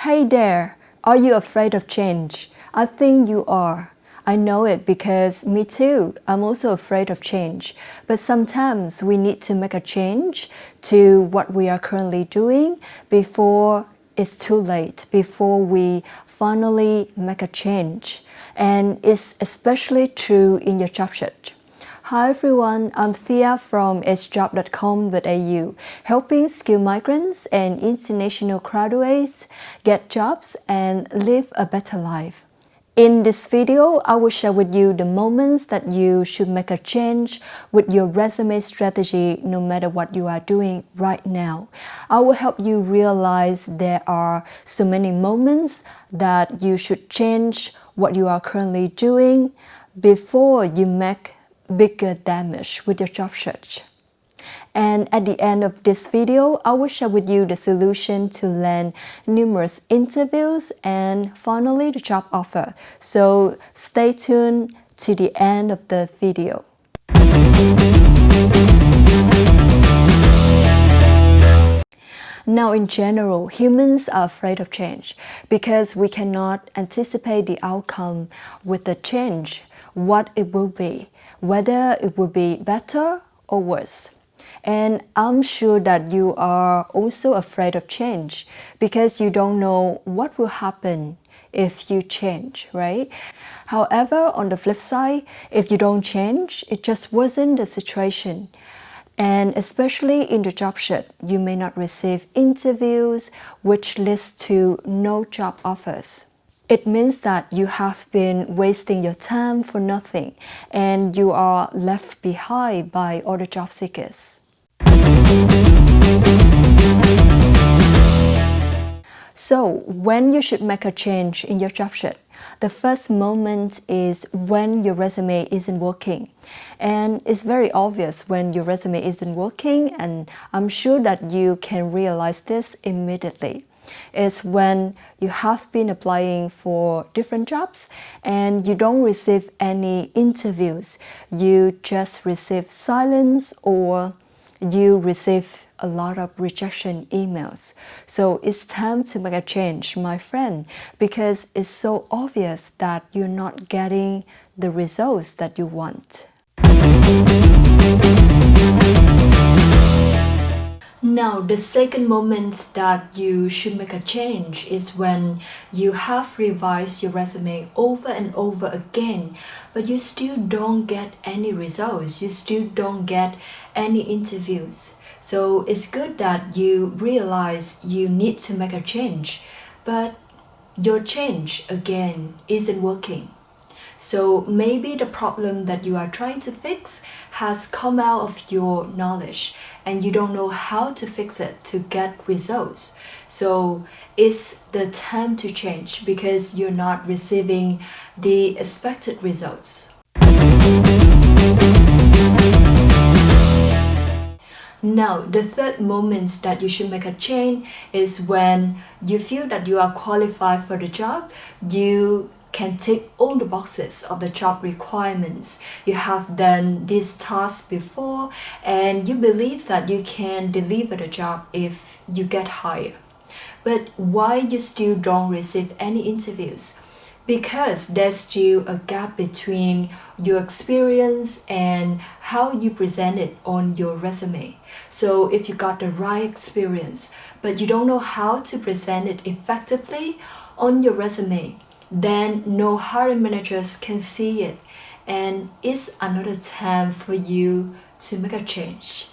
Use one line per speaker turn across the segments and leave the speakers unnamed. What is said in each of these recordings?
Hey there, are you afraid of change? I think you are. I know it because me too. I'm also afraid of change. But sometimes we need to make a change to what we are currently doing before it's too late, before we finally make a change. And it's especially true in your job search. Hi everyone, I'm Thea from sjob.com.au, helping skilled migrants and international graduates get jobs and live a better life. In this video, I will share with you the moments that you should make a change with your resume strategy no matter what you are doing right now. I will help you realize there are so many moments that you should change what you are currently doing before you make bigger damage with your job search. And at the end of this video, I will share with you the solution to land numerous interviews and finally the job offer. So stay tuned to the end of the video. Now, in general, humans are afraid of change because we cannot anticipate the outcome with the change, what it will be, whether it will be better or worse. And I'm sure that you are also afraid of change because you don't know what will happen if you change, right? However, on the flip side, if you don't change, it just wasn't the situation. And especially in the job search, you may not receive interviews, which leads to no job offers. It means that you have been wasting your time for nothing and you are left behind by other job seekers. So, when you should make a change in your job search, the first moment is when your resume isn't working. And it's very obvious when your resume isn't working, and I'm sure that you can realize this immediately. It's when you have been applying for different jobs and you don't receive any interviews. You just receive silence or you receive a lot of rejection emails. So it's time to make a change, my friend, because it's so obvious that you're not getting the results that you want. Now, the second moment that you should make a change is when you have revised your resume over and over again, but you still don't get any results, you still don't get any interviews. So it's good that you realize you need to make a change, but your change again isn't working. So maybe the problem that you are trying to fix has come out of your knowledge and you don't know how to fix it to get results. So it's the time to change because you're not receiving the expected results. Now, the third moment that you should make a change is when you feel that you are qualified for the job, you can tick all the boxes of the job requirements. You have done this task before and you believe that you can deliver the job if you get hired. But why you still don't receive any interviews? Because there's still a gap between your experience and how you present it on your resume. So if you got the right experience, but you don't know how to present it effectively on your resume, then no hiring managers can see it. And it's another time for you to make a change.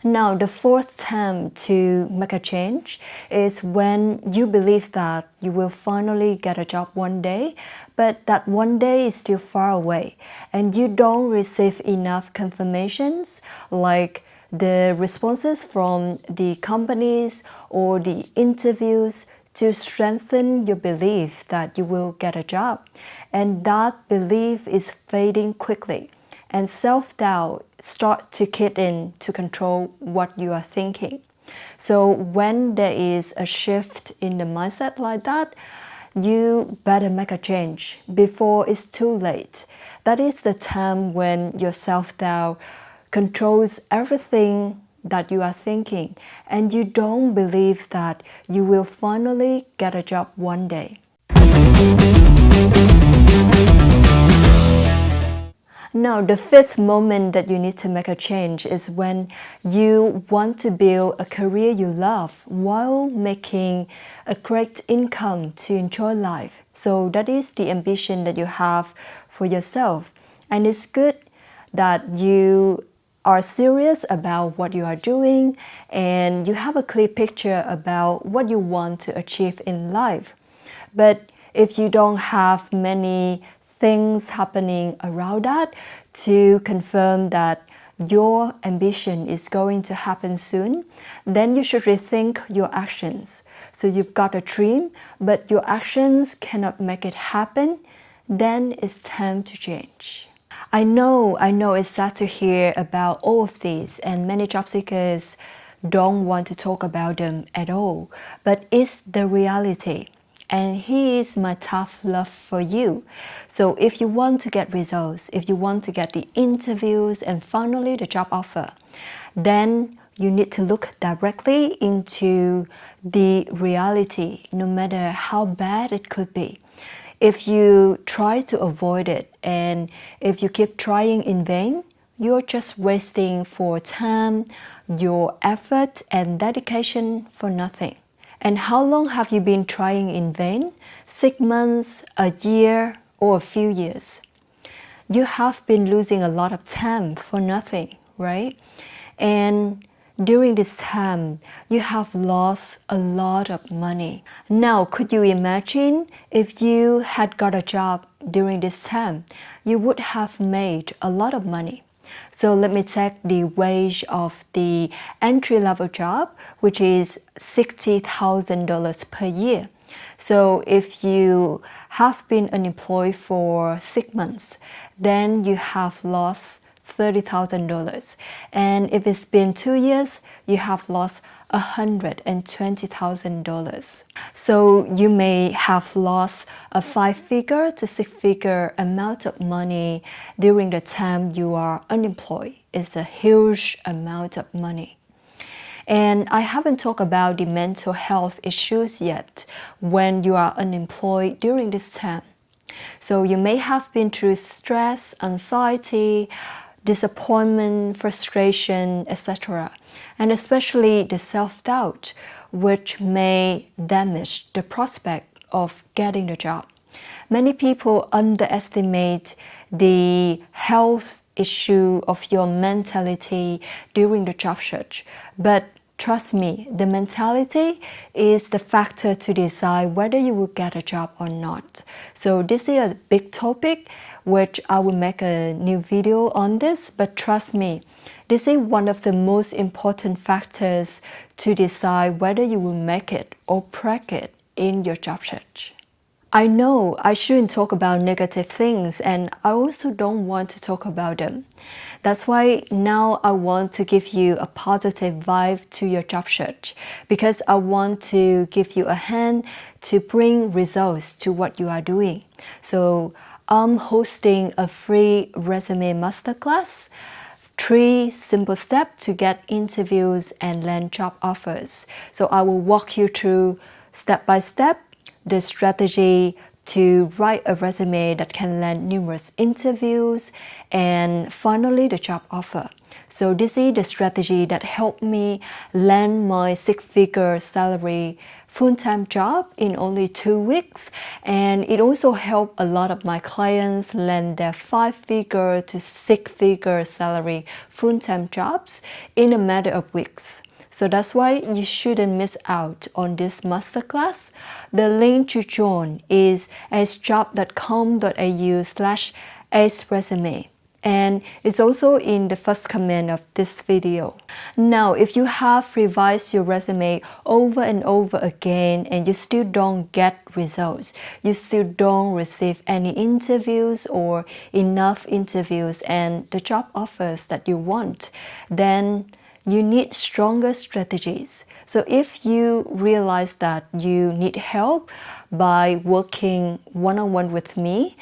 Now, the fourth time to make a change is when you believe that you will finally get a job one day, but that one day is still far away and you don't receive enough confirmations like the responses from the companies or the interviews to strengthen your belief that you will get a job. And that belief is fading quickly. And self-doubt start to kick in to control what you are thinking. So when there is a shift in the mindset like that, you better make a change before it's too late. That is the time when your self-doubt controls everything that you are thinking, and you don't believe that you will finally get a job one day. Now, the fifth moment that you need to make a change is when you want to build a career you love while making a great income to enjoy life. So that is the ambition that you have for yourself. And it's good that you are serious about what you are doing and you have a clear picture about what you want to achieve in life. But if you don't have many things happening around that to confirm that your ambition is going to happen soon, then you should rethink your actions. So you've got a dream, but your actions cannot make it happen, then it's time to change. I know it's sad to hear about all of these, and many job seekers don't want to talk about them at all, but it's the reality. And here is my tough love for you. So if you want to get results, if you want to get the interviews and finally the job offer, then you need to look directly into the reality, no matter how bad it could be. If you try to avoid it and if you keep trying in vain, you're just wasting for time, your effort and dedication for nothing. And how long have you been trying in vain? 6 months, a year, or a few years? You have been losing a lot of time for nothing, right? And during this time, you have lost a lot of money. Now, could you imagine if you had got a job during this time? You would have made a lot of money. So let me take the wage of the entry-level job, which is $60,000 per year. So if you have been unemployed for 6 months, then you have lost $30,000. And if it's been 2 years, you have lost $120,000. So you may have lost a 5-figure to 6-figure amount of money during the time you are unemployed. It's a huge amount of money. And I haven't talked about the mental health issues yet when you are unemployed during this time. So you may have been through stress, anxiety, disappointment, frustration, etc. And especially the self-doubt, which may damage the prospect of getting the job. Many people underestimate the health issue of your mentality during the job search. But trust me, the mentality is the factor to decide whether you will get a job or not. So this is a big topic which I will make a new video on this, but trust me, this is one of the most important factors to decide whether you will make it or break it in your job search. I know I shouldn't talk about negative things, and I also don't want to talk about them. That's why now I want to give you a positive vibe to your job search, because I want to give you a hand to bring results to what you are doing. So I'm hosting a free resume masterclass, 3 simple steps to get interviews and land job offers. So I will walk you through step by step the strategy to write a resume that can land numerous interviews and finally the job offer. So this is the strategy that helped me land my 6-figure salary full-time job in only 2 weeks, and it also helped a lot of my clients land their 5-figure to 6-figure salary full-time jobs in a matter of weeks. So that's why you shouldn't miss out on this masterclass. The link to join is acejob.com.au/aceresume. And it's also in the first comment of this video. Now, if you have revised your resume over and over again and you still don't get results, you still don't receive any interviews or enough interviews and the job offers that you want, then you need stronger strategies. So if you realize that you need help by working one-on-one with me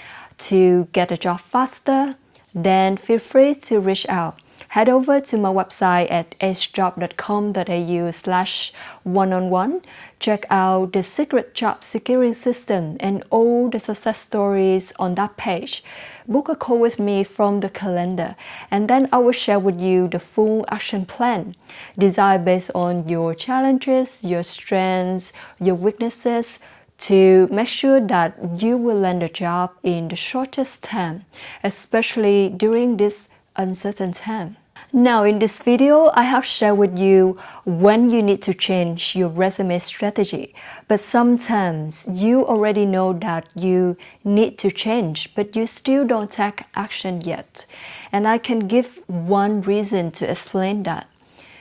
to get a job faster, then feel free to reach out. head over to my website at acejob.com.au/one-on-one. Check out the secret job securing system and all the success stories on that page. Book a call with me from the calendar, and then I will share with you the full action plan, designed based on your challenges, your strengths, your weaknesses, to make sure that you will land a job in the shortest time, especially during this uncertain time. Now in this video, I have shared with you when you need to change your resume strategy, but sometimes you already know that you need to change, but you still don't take action yet. And I can give one reason to explain that.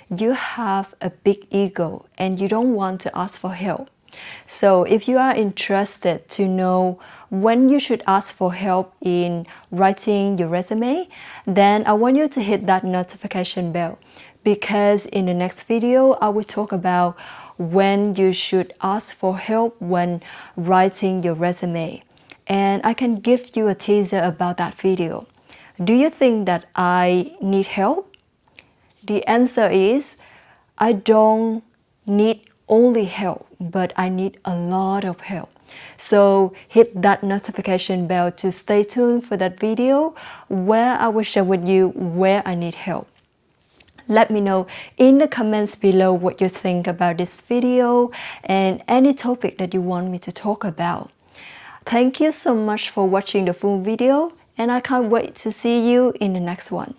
You have a big ego and you don't want to ask for help. So if you are interested to know when you should ask for help in writing your resume, then I want you to hit that notification bell, because in the next video, I will talk about when you should ask for help when writing your resume. And I can give you a teaser about that video. Do you think that I need help? The answer is, I don't need only help, but I need a lot of help. So hit that notification bell to stay tuned for that video where I will share with you where I need help. Let me know in the comments below what you think about this video and any topic that you want me to talk about. Thank you so much for watching the full video, and I can't wait to see you in the next one.